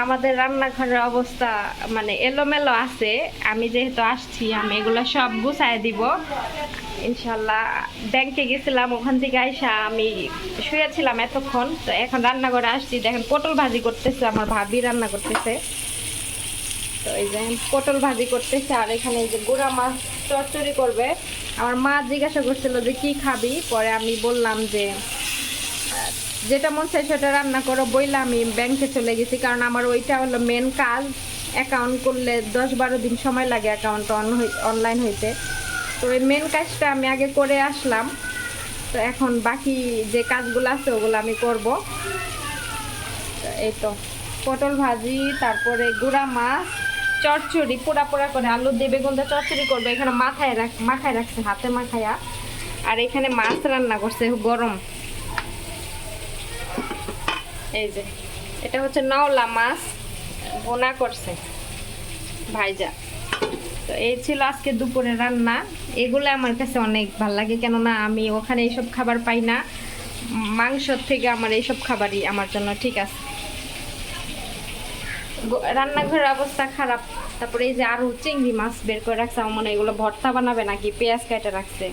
আমাদের রান্নাঘরের অবস্থা মানে এলোমেলো আছে। আমি যেহেতু আসছি আমি এগুলো সব গুছায় দিব ইনশাল্লাহ। ব্যাংকে গেছিলাম, ওখান থেকে আইসা আমি শুয়েছিলাম এতক্ষণ, তো এখন রান্নাঘরে আসছি। দেখেন পটল ভাজি করতেছে, আমার ভাবি রান্না করতেছে। তো এই যে পটল ভাজি করতেছে, আর এখানে এই যে গুঁড়া মাছ চচ্চড়ি করবে। আমার মা জিজ্ঞাসা করছিল যে কি খাবি, পরে আমি বললাম যে যেটা মন চাই সেটা রান্না করো বইলে আমি ব্যাংকে চলে গেছি, কারণ আমার ওইটা হলো মেন কাজ। অ্যাকাউন্ট করলে 10-12 দিন সময় লাগে অ্যাকাউন্ট অনলাইন হইতে। তো ওই মেন কাজটা আমি আগে করে আসলাম, তো এখন বাকি যে কাজগুলো আছে ওগুলো আমি করব। এই তো পটল ভাজি, তারপরে গুঁড়া মাছ চচ্চড়ি, পোড়া পোড়া করে আলু দিয়ে বেগুন দিয়ে চচ্চড়ি করবে। এখানে মাখায় রাখছে, হাতে মাখায়া। আর এখানে মাছ রান্না করছে গরম। এই যে এটা হচ্ছে নওলা মাছ, ভোনা করছে ভাইজা। তো এই ছিল আজকে দুপুরে রান্না। এগুলো আমার কাছে অনেক ভালো লাগে, কেননা আমি ওখানে এইসব খাবার পাই না। মাংসর থেকে আমার এইসব খাবারই আমার জন্য ঠিক আছে। রান্নাঘরের অবস্থা খারাপ। তারপরে এই যে আরো চিংড়ি মাছ বের করে রাখছে, আমার মনে হয় এগুলো ভর্তা বানাবে নাকি, পেঁয়াজ কেটে রাখছে।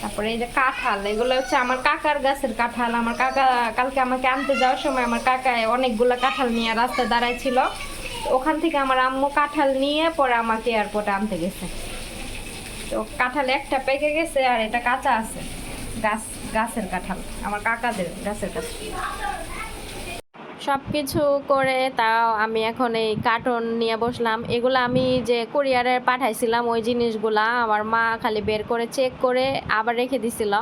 তারপরে এই যে কাঁঠাল, এগুলো হচ্ছে আমার কাকার গাছের কাঁঠাল। আমার কাকা কালকে আমাকে আনতে যাওয়ার সময় আমার কাকায় অনেকগুলো কাঁঠাল নিয়ে রাস্তায় দাঁড়াইছিল। ওখান থেকে আমার আম্মু কাঁঠাল নিয়ে পরে আমাকে এয়ারপোর্টে আনতে গেছে। তো কাঁঠাল একটা পেকে গেছে আর এটা কাঁচা আছে। গাছের কাঁঠাল, আমার কাকাদের গাছের কাছে। সব কিছু করে তাও আমি এখন এই কার্টন নিয়ে বসলাম। এগুলো আমি যে কুরিয়ারে পাঠাইছিলাম ওই জিনিসগুলা আমার মা খালি বের করে চেক করে আবার রেখে দিছিল।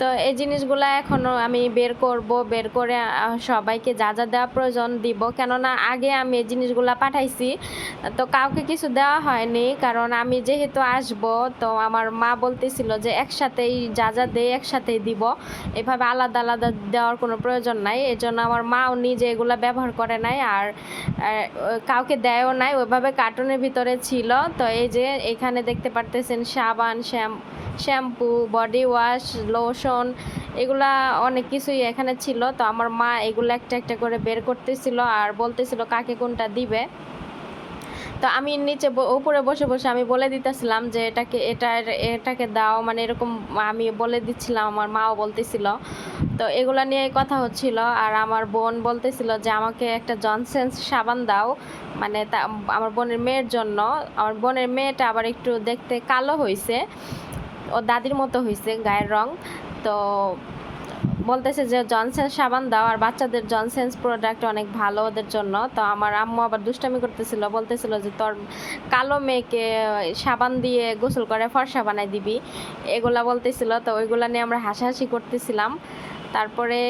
তো এই জিনিসগুলো এখনও আমি বের করে সবাইকে যা যা দেওয়া প্রয়োজন দিব, কেননা আগে আমি এই জিনিসগুলো পাঠাইছি, তো কাউকে কিছু দেওয়া হয়নি। কারণ আমি যেহেতু আসব, তো আমার মা বলতেছিল যে একসাথেই যা যা দেয় একসাথেই দিব, এভাবে আলাদা আলাদা দেওয়ার কোনো প্রয়োজন নাই। এজন্য আমার মাও নিজে এগুলো ব্যবহার করে নাই, আর কাউকে দেয়ও নাই, ওইভাবে কার্টুনের ভিতরে ছিল। তো এই যে এখানে দেখতে পারতেছেন সাবান, শ্যাম্পু, বডি ওয়াশ, লোশন, এগুলা অনেক কিছুই এখানে ছিল। তো আমার মা এগুলো একটা একটা করে বের করতেছিল আর বলতেছিল কাকে কোনটা দিবে। তো আমি নিচে উপরে বসে বসে আমি বলে দিতেছিলাম যে এটাকে দাও, মানে এরকম আমি বলে দিচ্ছিলাম, আমার মাও বলতেছিল। তো এগুলা নিয়ে কথা হচ্ছিল। আর আমার বোন বলতেছিল যে আমাকে একটা জনসেন্স সাবান দাও, মানে আমার বোনের মেয়ের জন্য। আমার বোনের মেয়েটা আবার একটু দেখতে কালো হয়েছে, ও দাদির মতো হয়েছে গায়ের রং। তো বলতেছে যে জনসেন্স সাবান দাও, আর বাচ্চাদের জনসেন্স প্রোডাক্ট অনেক ভালো ওদের জন্য। তো আমার আম্মু আবার দুষ্টামি করতেছিল, বলতেছিল যে তোর কালো মেয়েকে সাবান দিয়ে গোসল করে ফর্সা বানাই দিবি, এগুলা বলতেছিল। তো ওইগুলা নিয়ে আমরা হাসাহাসি করতেছিলাম। তারপরে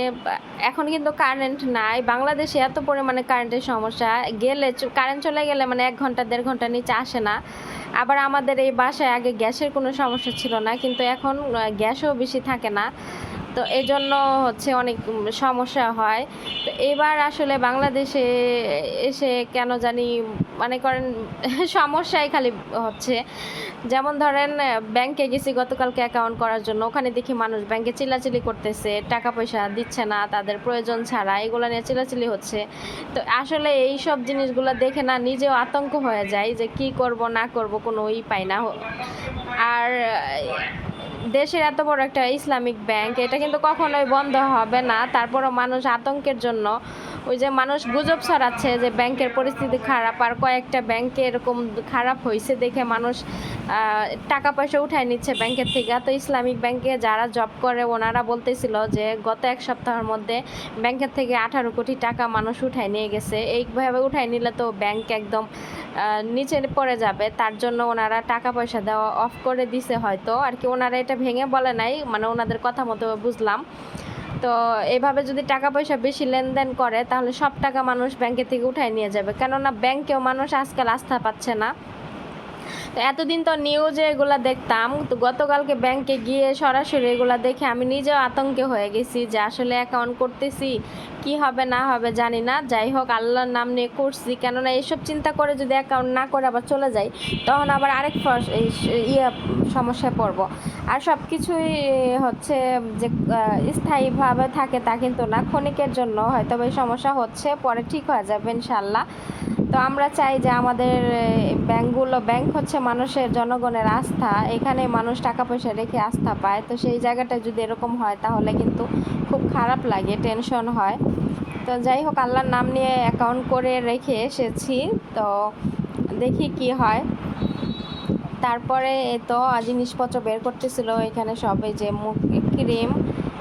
এখন কিন্তু কারেন্ট নাই বাংলাদেশে, এত পরিমাণে কারেন্টের সমস্যা। কারেন্ট চলে গেলে মানে 1 ঘন্টা 1.5 ঘন্টা নিচে আসে না। আবার আমাদের এই বাসায় আগে গ্যাসের কোনো সমস্যা ছিল না, কিন্তু এখন গ্যাসও বেশি থাকে না। তো এই জন্য হচ্ছে অনেক সমস্যা হয়। তো এবার আসলে বাংলাদেশে এসে কেন জানি মনে করেন সমস্যাই খালি হচ্ছে। যেমন ধরেন ব্যাংকে গেছি গতকালকে অ্যাকাউন্ট করার জন্য, ওখানে দেখি মানুষ ব্যাংকে চিল্লাচিল্লি করতেছে, টাকা পয়সা দিচ্ছে না তাদের প্রয়োজন ছাড়া, এগুলো নিয়ে চিল্লাচিল্লি হচ্ছে। তো আসলে এই সব জিনিসগুলো দেখে না নিজেও আতঙ্ক হয়ে যায় যে কি করব না করব কোনো পাই না। আর দেশের এত বড় একটা ইসলামিক ব্যাংক, এটা কিন্তু কখনোই বন্ধ হবে না। তারপরও মানুষ আতঙ্কের জন্য ওই যে মানুষ গুজব ছড়াচ্ছে যে ব্যাংকের পরিস্থিতি খারাপ, আর কয়েকটা ব্যাংকে এরকম খারাপ হয়েছে দেখে মানুষ টাকা পয়সা উঠায় নিচ্ছে ব্যাংকের থেকে। তো ইসলামিক ব্যাংকে যারা জব করে ওনারা বলতেছিল যে গত 1 সপ্তাহের মধ্যে ব্যাংকের থেকে 18 কোটি টাকা মানুষ উঠায় নিয়ে গেছে। এইভাবে উঠায় নিলে তো ব্যাংক একদম নিচে পড়ে যাবে, তার জন্য ওনারা টাকা পয়সা দেওয়া অফ করে দিছে হয়তো আর কি। ওনারা এটা ভেঙে বলে নাই, মানে ওনাদের কথা মতো বুঝলাম। তো এইভাবে যদি টাকা পয়সা বেশি লেনদেন করে তাহলে সব টাকা মানুষ ব্যাংকে থেকে উঠায় নিয়ে যাবে, কেননা ব্যাংকেও মানুষ আজকাল আস্থা পাচ্ছে না। তো এতদিন তো নিউজে এগুলা দেখতাম, তো গতকালকে ব্যাংকে গিয়ে সরাসরি এগুলা দেখে আমি নিজেও আতঙ্কে হয়ে গেছি যে আসলে অ্যাকাউন্ট করতেছি কি হবে না হবে জানি না। যাই হোক, আল্লাহর নাম নিয়ে করছি, কেননা এইসব চিন্তা করে যদি অ্যাকাউন্ট না করে আবার চলে যাই তখন আবার আরেক সমস্যায় পড়বো। আর সব কিছুই হচ্ছে যে স্থায়ীভাবে থাকে তা কিন্তু না, ক্ষণিকের জন্য হয়তো এই সমস্যা হচ্ছে, পরে ঠিক হয়ে যাবে ইনশাল্লাহ। তো আমরা চাই যে আমাদের ব্যাংক হচ্ছে মানুষের, জনগণের আস্থা, এখানে মানুষ টাকা পয়সা রেখে আস্থা পায়। তো সেই জায়গাটা যদি এরকম হয় তাহলে কিন্তু খুব খারাপ লাগে, টেনশন হয়। তো যাই হোক, আল্লাহর নাম নিয়ে অ্যাকাউন্ট করে রেখে এসেছি, তো দেখি কি হয়। তারপরে তো জিনিসপত্র বের করতেছিল এখানে, সব এই যে মুখ ক্রিম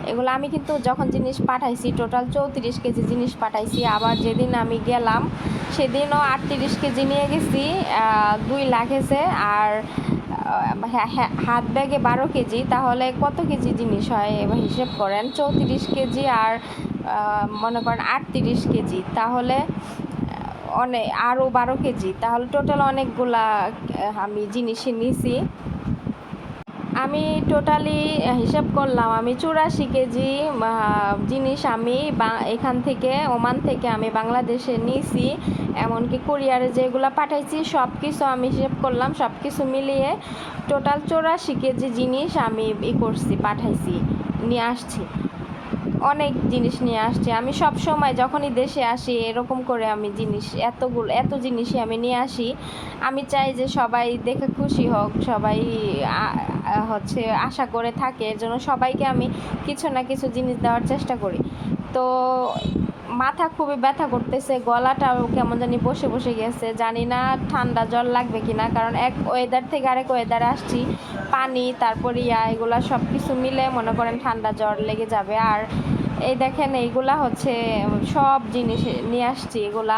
এগুলো আমি কিন্তু যখন জিনিস পাঠাইছি টোটাল 34 কেজি জিনিস পাঠাইছি। আবার যেদিন আমি গেলাম সেদিনও 38 কেজি নিয়ে গেছি, 2 লাখ এসে। আর হাত ব্যাগে 12 কেজি, তাহলে কত কেজি জিনিস হয় এবার হিসেব করেন। 34 কেজি আর মনে করেন 38 কেজি, তাহলে অনেক, আরও 12 কেজি, তাহলে টোটাল অনেকগুলা আমি জিনিসই নিছি। আমি টোটালি হিসাব করলাম, আমি 84 কেজি জিনিস আমি এখান থেকে, ওমান থেকে আমি বাংলাদেশে নিয়েছি। এমনকি কুরিয়ারে যেগুলো পাঠাইছি সব কিছু আমি হিসাব করলাম, সব কিছু মিলিয়ে টোটাল 84 কেজি জিনিস আমি করছি, পাঠাইছি, নিয়ে আসছি। অনেক জিনিস নিয়ে আসছি আমি। সব সময় যখনই দেশে আসি এরকম করে আমি জিনিস এত জিনিসই আমি নিয়ে আসি। আমি চাই যে সবাই দেখে খুশি হোক, সবাই হচ্ছে আশা করে থাকে, এর জন্য সবাইকে আমি কিছু না কিছু জিনিস দেওয়ার চেষ্টা করি। তো মাথা খুবই ব্যথা করতেছে, গলাটাও কেমন জানি বসে বসে গেছে, জানি না ঠান্ডা জ্বর লাগবে কিনা, কারণ এক ওয়েদার থেকে আরেক ওয়েদারে আসছি, পানি তারপর এগুলা সব কিছু মিলে মনে করেন ঠান্ডা জ্বর লেগে যাবে। আর এই দেখেন এইগুলা হচ্ছে সব জিনিস নিয়ে আসছি, এগুলা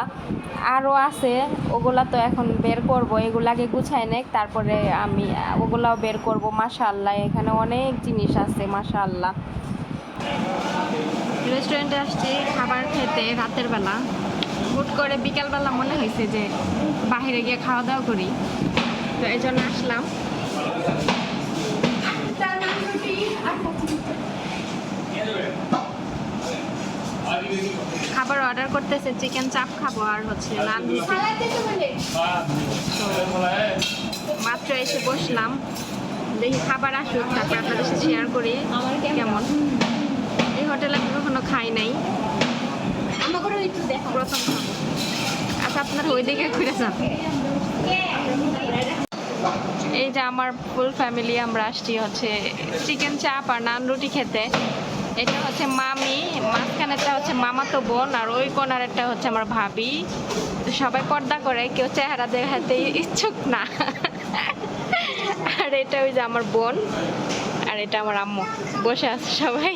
আরও আছে, ওগুলা তো এখন বের করব, এগুলাকে গুছাই নেক, তারপরে আমি ওগুলাও বের করব। মাশাআল্লাহ, এখানে অনেক জিনিস আছে মাশাআল্লাহ। রেস্টুরেন্টে আসছি খাবার খেতে রাতের বেলা, হুট করে বিকালবেলা মনে হয়েছে যে বাইরে গিয়ে খাওয়া দাওয়া করি, তো এই জন্য আসলাম। খাবার অর্ডার করতেছে, চিকেন চাপ খাবো আর হচ্ছে নান রুটি। মাত্র এসে বসলাম, দেখি খাবার আসুক তারপর আপনাদের সাথে শেয়ার করি কেমন। এই হোটেলে আমি কখনো খাই নাই, প্রথম খাবো। আচ্ছা, আপনার ওই দিকে ঘুরে যান। এই যে আমার ফুল ফ্যামিলি আমরা আসছি হচ্ছে চিকেন চাপ আর নান রুটি খেতে। এটা হচ্ছে মামি, মাঝখানেরটা হচ্ছে মামাতো বোন, আর ওই কোনারেরটা হচ্ছে আমার ভাবি। সবাই পর্দা করে, কেউ চেহারা দেখাতে ইচ্ছুক না। আর এটা ওই যে আমার বোন, আর এটা আমার আম্মু, বসে আছে সবাই।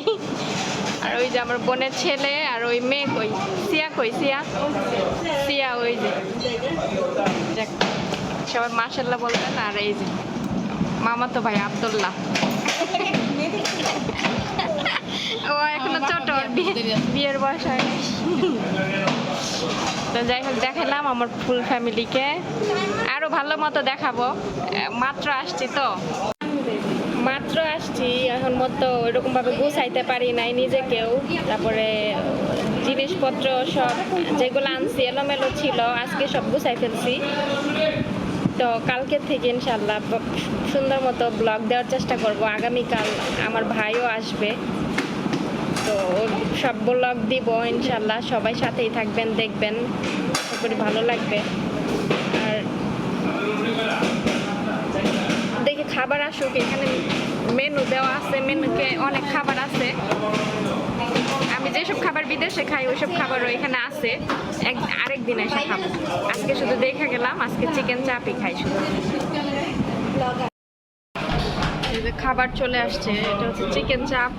আর ওই যে আমার বোনের ছেলে, আর ওই মেয়ে কই, সিয়া কই, সিয়া ওই যে, সবাই মাশাআল্লাহ বলবেন। আর এই যে মামাতো ভাই আব্দুল্লাহ, ও এখনো ছোট, বিয়ের বয়স হয়নি। তো যাই হোক, দেখালাম আমার ফুল ফ্যামিলিকে, আরো ভালো মতো দেখাবো। মাত্র আসছি এখন মতো ওইরকম ভাবে গুছাইতে পারি নাই নিজেকেও। তারপরে জিনিসপত্র সব যেগুলো আনছি এলোমেলো ছিল, আজকে সব গুছাই ফেলছি। তো কালকে থেকে ইনশাল্লাহ সুন্দর মতো ব্লগ দেওয়ার চেষ্টা করব। আগামীকাল আমার ভাইও আসবে, তো সব ব্লগ দিব ইনশাল্লাহ। সবাই সাথেই থাকবেন, দেখবেন, আশা করি ভালো লাগবে। আর দেখি খাবার আসুক, এখানে মেনু দেওয়া আছে, মেনুতে অনেক খাবার আছে। আমি যেসব খাবার বিদেশে খাই ওইসব খাবারও এখানে আছে, আরেকদিন এসে খাবো। আজকে শুধু দেখে গেলাম, আজকে চিকেন চাপই খাই শুধু। এই যে খাবার চলে আসছে, এটা হচ্ছে চিকেন চাপ।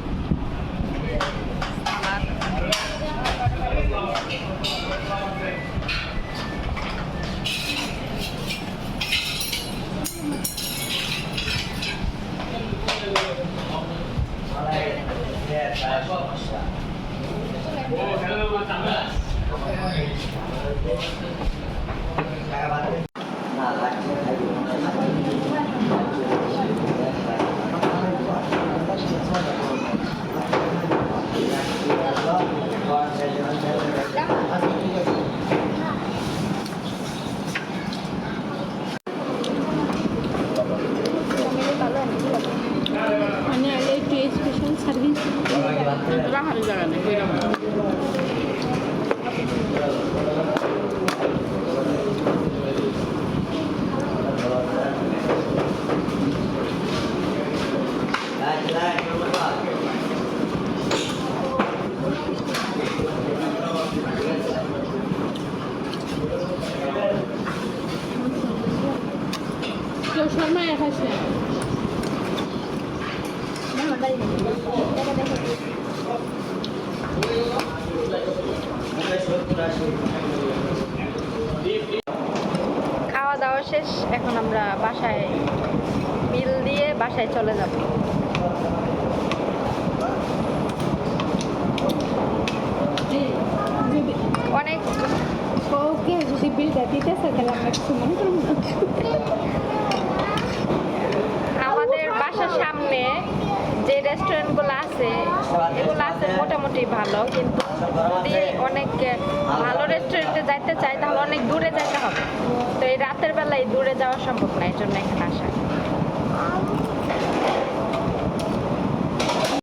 আসে খাওয়া দাওয়া শেষ, এখন আমরা বাসায় বিল দিয়ে বাসায় চলে যাব। যদি অনেক ওকে যদি বিলটা দিতেছে তাহলে আমরা কিছু মনে করবো না। আমাদের বাসার সামনে যে রেস্টুরেন্টগুলো আছে এগুলো আছে মোটামুটি ভালো, কিন্তু যদি অনেক ভালো রেস্টুরেন্টে যাইতে চাই তাহলে অনেক দূরে যেতে হবে। তো এই রাতের বেলায় দূরে যাওয়া সম্ভব না, এই জন্য এখানে আসা।